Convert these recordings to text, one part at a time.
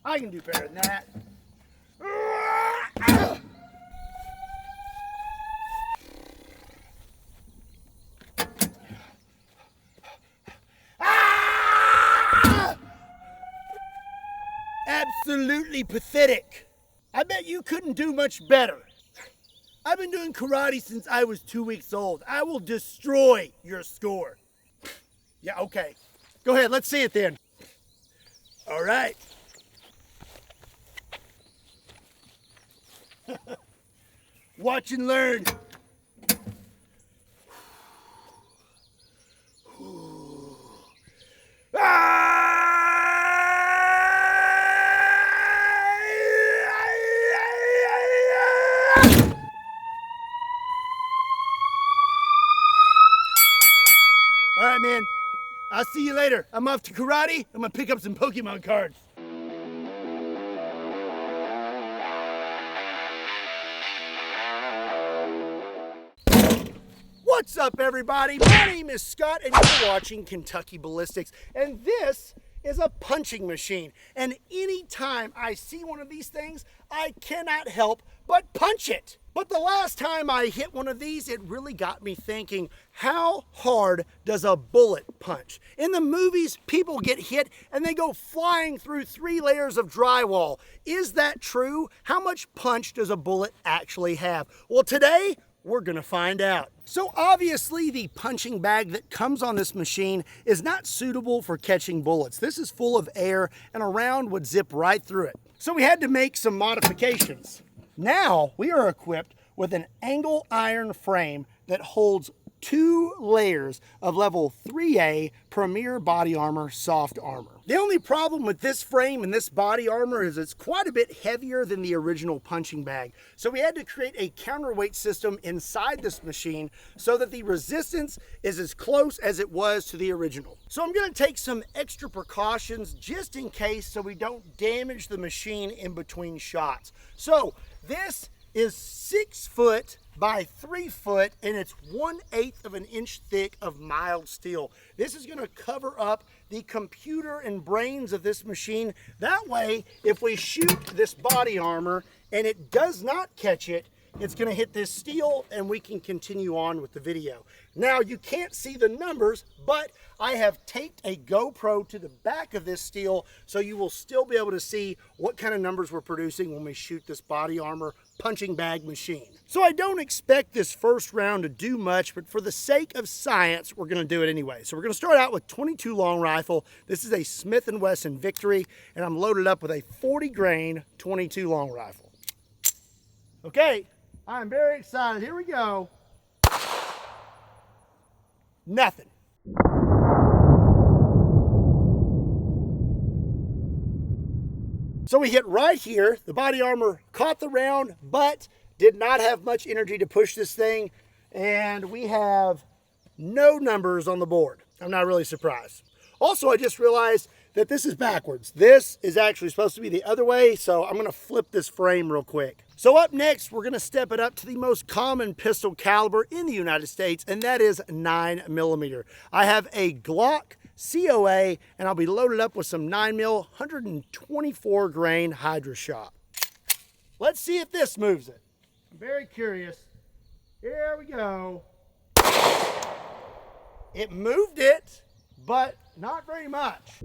I can do better than that. Absolutely pathetic. I bet you couldn't do much better. I've been doing karate since I was 2 weeks old. I will destroy your score. Yeah, okay. Go ahead, let's see it then. All right. Watch and learn. All right, man. I'll see you later. I'm off to karate. I'm gonna pick up some Pokemon cards. What's up, everybody? My name is Scott, and you're watching Kentucky Ballistics. And this is a punching machine. And anytime I see one of these things, I cannot help but punch it. But the last time I hit one of these, it really got me thinking, how hard does a bullet punch? In the movies, people get hit and they go flying through 3 layers of drywall. Is that true? How much punch does a bullet actually have? Well, today, we're gonna find out. So obviously the punching bag that comes on this machine is not suitable for catching bullets. This is full of air and a round would zip right through it. So we had to make some modifications. Now we are equipped with an angle iron frame that holds 2 layers of level 3A Premier Body Armor soft armor. The only problem with this frame and this body armor is it's quite a bit heavier than the original punching bag. So we had to create a counterweight system inside this machine so that the resistance is as close as it was to the original. So I'm gonna take some extra precautions just in case so we don't damage the machine in between shots. So this is 6 foot by 3 foot, and it's 1/8 of an inch thick of mild steel. This is gonna cover up the computer and brains of this machine. That way, if we shoot this body armor and it does not catch it, it's gonna hit this steel and we can continue on with the video. Now, you can't see the numbers, but I have taped a GoPro to the back of this steel so you will still be able to see what kind of numbers we're producing when we shoot this body armor punching bag machine. So I don't expect this first round to do much, but for the sake of science, we're gonna do it anyway. So we're gonna start out with 22 long rifle. This is a Smith & Wesson Victory, and I'm loaded up with a 40 grain 22 long rifle. Okay, I'm very excited. Here we go. Nothing. So we hit right here. The body armor caught the round, but did not have much energy to push this thing. And we have no numbers on the board. I'm not really surprised. Also, I just realized that this is backwards. This is actually supposed to be the other way, so I'm gonna flip this frame real quick. So up next, we're gonna step it up to the most common pistol caliber in the United States, and that is 9mm. I have a Glock COA, and I'll be loaded up with some 9mm 124 grain Hydra Shot. Let's see if this moves it. I'm very curious. Here we go. It moved it, but not very much.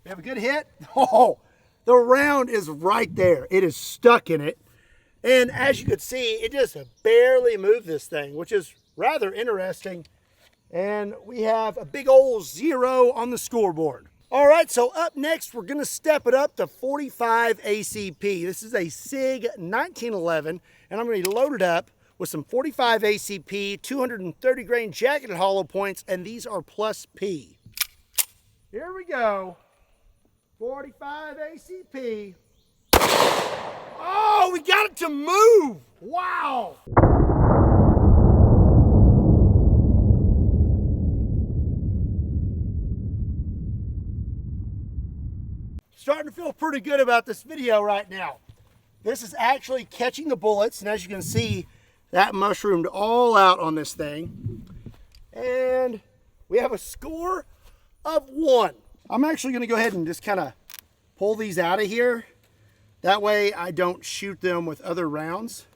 We have a good hit. Oh, the round is right there. It is stuck in it. And as you can see, it just barely moved this thing, which is rather interesting. And we have a big old 0 on the scoreboard. All right, so up next, we're gonna step it up to 45 ACP. This is a SIG 1911, and I'm gonna be loaded up with some 45 ACP, 230 grain jacketed hollow points, and these are plus P. Here we go, 45 ACP. Oh, we got it to move! Wow! Starting to feel pretty good about this video right now. This is actually catching the bullets, and as you can see, that mushroomed all out on this thing. And we have a score of 1. I'm actually going to go ahead and just kind of pull these out of here. That way I don't shoot them with other rounds.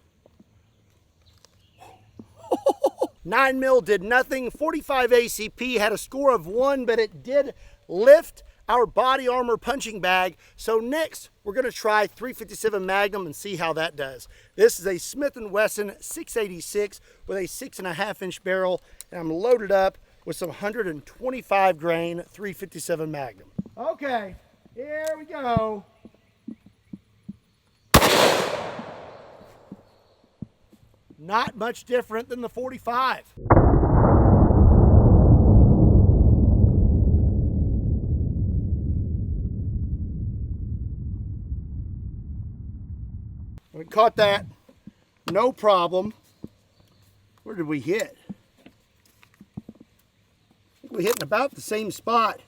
9 mil did nothing. 45 ACP had a score of 1, but it did lift our body armor punching bag. So next we're going to try 357 Magnum and see how that does. This is a Smith & Wesson 686 with a 6.5 inch barrel, and I'm loaded up with some 125 grain 357 Magnum. Okay, here we go. Not much different than the 45. We caught that, no problem. Where did we hit? We hit in about the same spot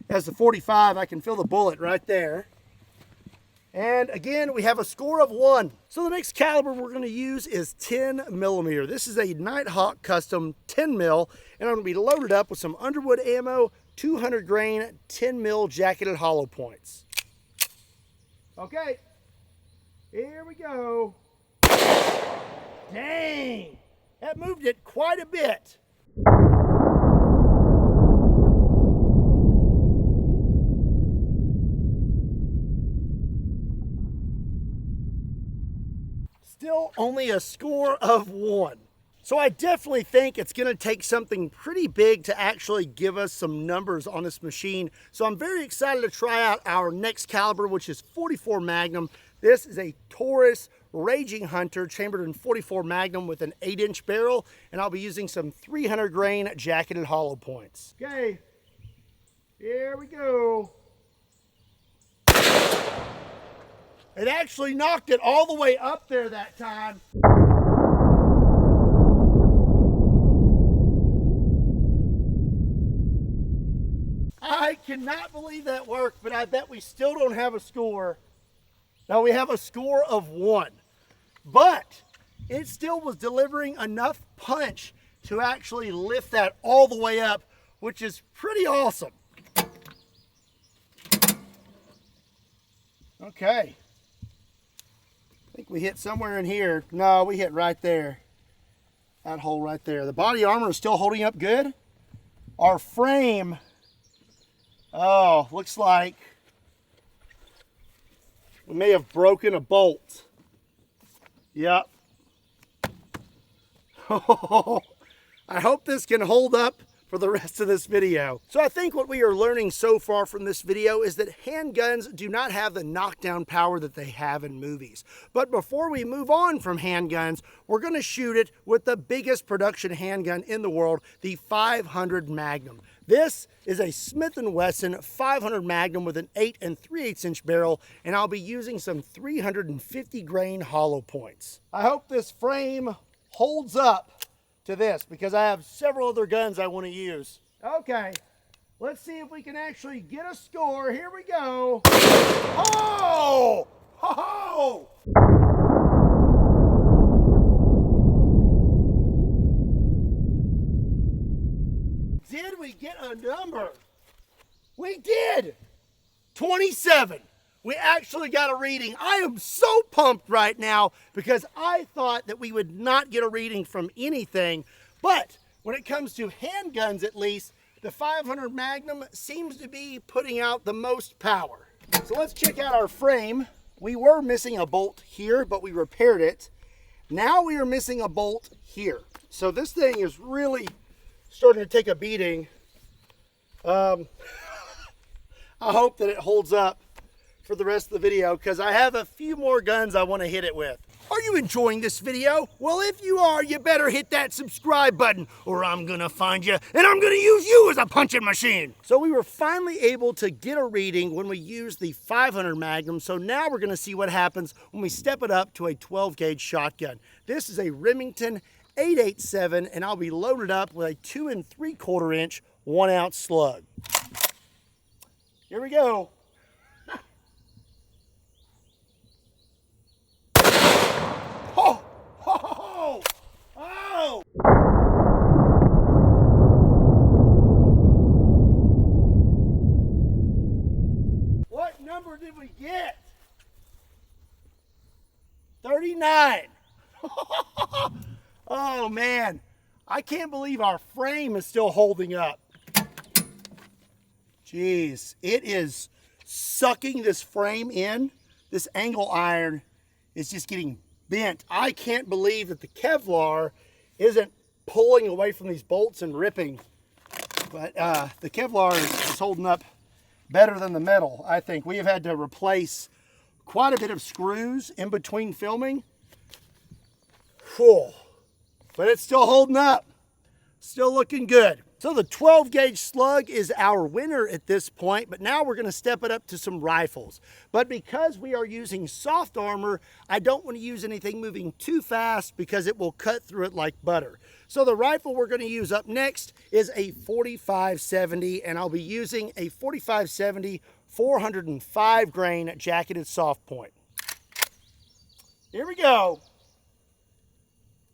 as the 45. I can feel the bullet right there. And again, we have a score of 1. So the next caliber we're going to use is 10 millimeter. This is a Nighthawk custom 10 mil, and I'm going to be loaded up with some Underwood ammo, 200 grain, 10 mil jacketed hollow points. Okay, here we go. Dang, that moved it quite a bit. Still only a score of 1. So I definitely think it's going to take something pretty big to actually give us some numbers on this machine. So I'm very excited to try out our next caliber, which is 44 Magnum. This is a Taurus Raging Hunter chambered in 44 Magnum with an 8-inch barrel, and I'll be using some 300 grain jacketed hollow points. Okay, here we go. It actually knocked it all the way up there that time. I cannot believe that worked, but I bet we still don't have a score. Now we have a score of 1, but it still was delivering enough punch to actually lift that all the way up, which is pretty awesome. Okay. I think we hit somewhere in here. No, we hit right there. That hole right there. The body armor is still holding up good. Our frame, oh, looks like we may have broken a bolt. Yep. I hope this can hold up for the rest of this video. So I think what we are learning so far from this video is that handguns do not have the knockdown power that they have in movies. But before we move on from handguns, we're going to shoot it with the biggest production handgun in the world, the 500 Magnum. This is a Smith & Wesson 500 Magnum with an 8 3/8 inch barrel, and I'll be using some 350 grain hollow points. I hope this frame holds up to this because I have several other guns I want to use. Okay, let's see if we can actually get a score. Here we go. Oh! Oh! Did we get a number? We did! 27. We actually got a reading. I am so pumped right now because I thought that we would not get a reading from anything. But when it comes to handguns, at least, the 500 Magnum seems to be putting out the most power. So let's check out our frame. We were missing a bolt here, but we repaired it. Now we are missing a bolt here. So this thing is really starting to take a beating. I hope that it holds up for the rest of the video because I have a few more guns I want to hit it with. Are you enjoying this video? Well, if you are, you better hit that subscribe button or I'm gonna find you and I'm gonna use you as a punching machine. So we were finally able to get a reading when we used the 500 Magnum. So now we're gonna see what happens when we step it up to a 12 gauge shotgun. This is a Remington 887 and I'll be loaded up with a 2 3/4 inch 1 ounce slug. Here we go. Oh! Oh! Oh! shit. 39. Oh man, I can't believe our frame is still holding up. Jeez, it is sucking this frame in. This angle iron is just getting bent. I can't believe that the Kevlar isn't pulling away from these bolts and ripping. But the Kevlar is holding up better than the metal, I think. We have had to replace quite a bit of screws in between filming. Whew. But it's still holding up. Still looking good. So the 12 gauge slug is our winner at this point, but now we're gonna step it up to some rifles. But because we are using soft armor, I don't wanna use anything moving too fast because it will cut through it like butter. So the rifle we're gonna use up next is a 45-70, and I'll be using a 45-70 405 grain jacketed soft point. Here we go.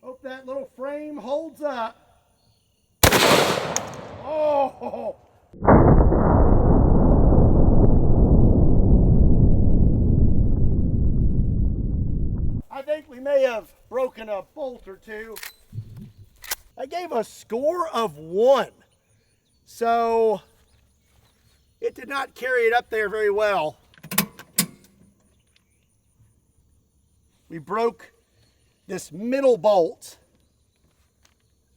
Hope that little frame holds up. Oh! I think we may have broken a bolt or two. I gave a score of 1. So it did not carry it up there very well. We broke this middle bolt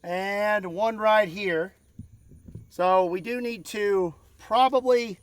and one right here. So we do need to probably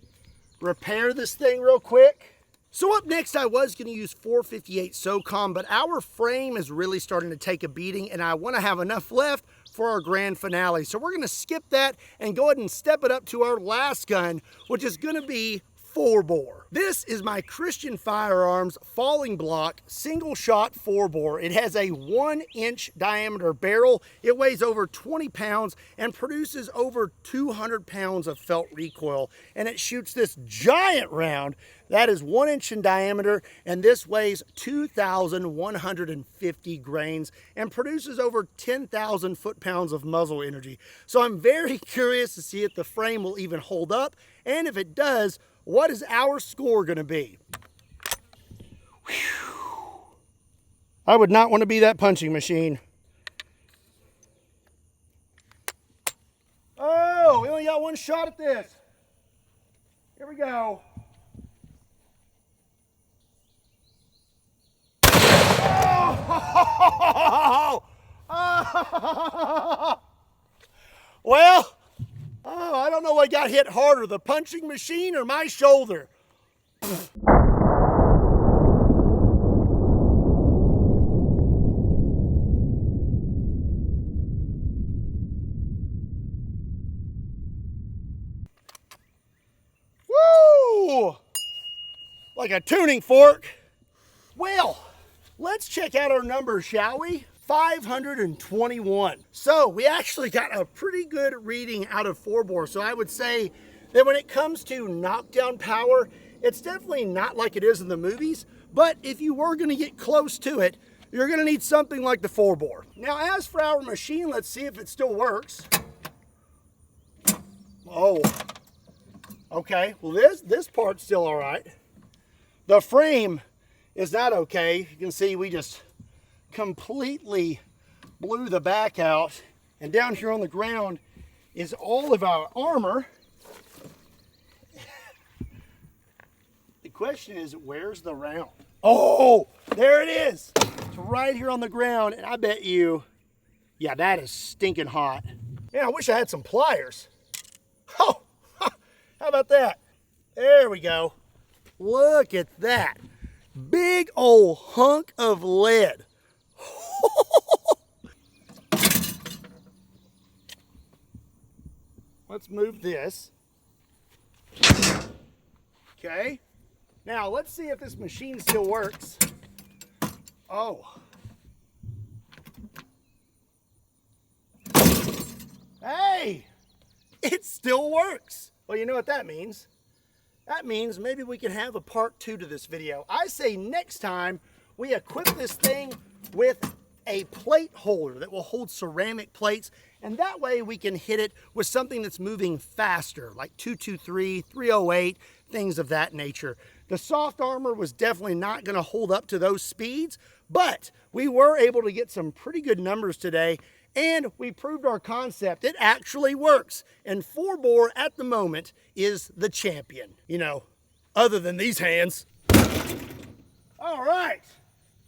repair this thing real quick. So up next, I was going to use 458 SOCOM, but our frame is really starting to take a beating, and I want to have enough left for our grand finale. So we're going to skip that and go ahead and step it up to our last gun, which is going to be 4-bore. This is my Christian Firearms falling block single shot 4-bore. It has a 1-inch diameter barrel. It weighs over 20 pounds and produces over 200 pounds of felt recoil. And it shoots this giant round that is 1 inch in diameter, and this weighs 2,150 grains and produces over 10,000 foot-pounds of muzzle energy. So I'm very curious to see if the frame will even hold up, and if it does, what is our score going to be? Whew. I would not want to be that punching machine. Oh, we only got one shot at this. Here we go. Oh! Oh! Well, I don't know what got hit harder, the punching machine or my shoulder. Woo! Like a tuning fork. Well, let's check out our numbers, shall we? 521. So we actually got a pretty good reading out of 4-bore. So I would say that when it comes to knockdown power, it's definitely not like it is in the movies. But if you were going to get close to it, you're going to need something like the 4-bore. Now, as for our machine, let's see if it still works. Oh, okay. Well, this part's still all right. The frame is not okay. You can see we just completely blew the back out, and down here on the ground is all of our armor. The question is, where's the round? Oh, there it is. It's right here on the ground, and I bet you, yeah, that is stinking hot. Yeah, I wish I had some pliers. Oh, how about that? There we go. Look at that. Big old hunk of lead. Let's move this. Okay. Now let's see if this machine still works. Oh. Hey, it still works. Well, you know what that means? That means maybe we can have a part 2 to this video. I say next time we equip this thing with a plate holder that will hold ceramic plates, and that way we can hit it with something that's moving faster, like 223, 308, things of that nature. The soft armor was definitely not going to hold up to those speeds, but we were able to get some pretty good numbers today, and we proved our concept. It actually works, and 4-bore at the moment is the champion, you know, other than these hands. All right.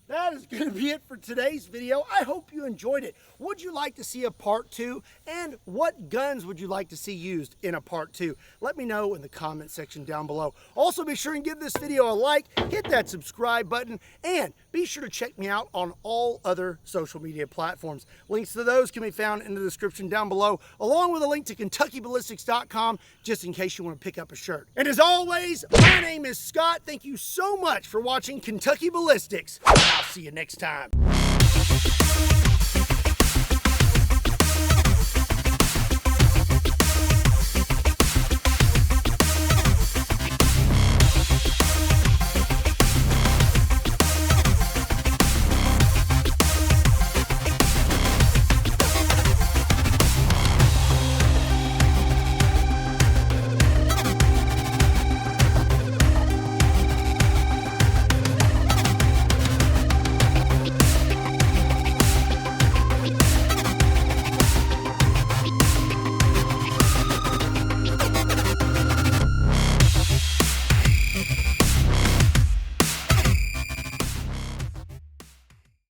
That is going to be it for today's video. I hope you enjoyed it. Would you like to see a part 2? And what guns would you like to see used in a part 2? Let me know in the comment section down below. Also, be sure and give this video a like, hit that subscribe button, and be sure to check me out on all other social media platforms. Links to those can be found in the description down below, along with a link to KentuckyBallistics.com, just in case you want to pick up a shirt. And as always, my name is Scott. Thank you so much for watching Kentucky Ballistics. I'll see you next time.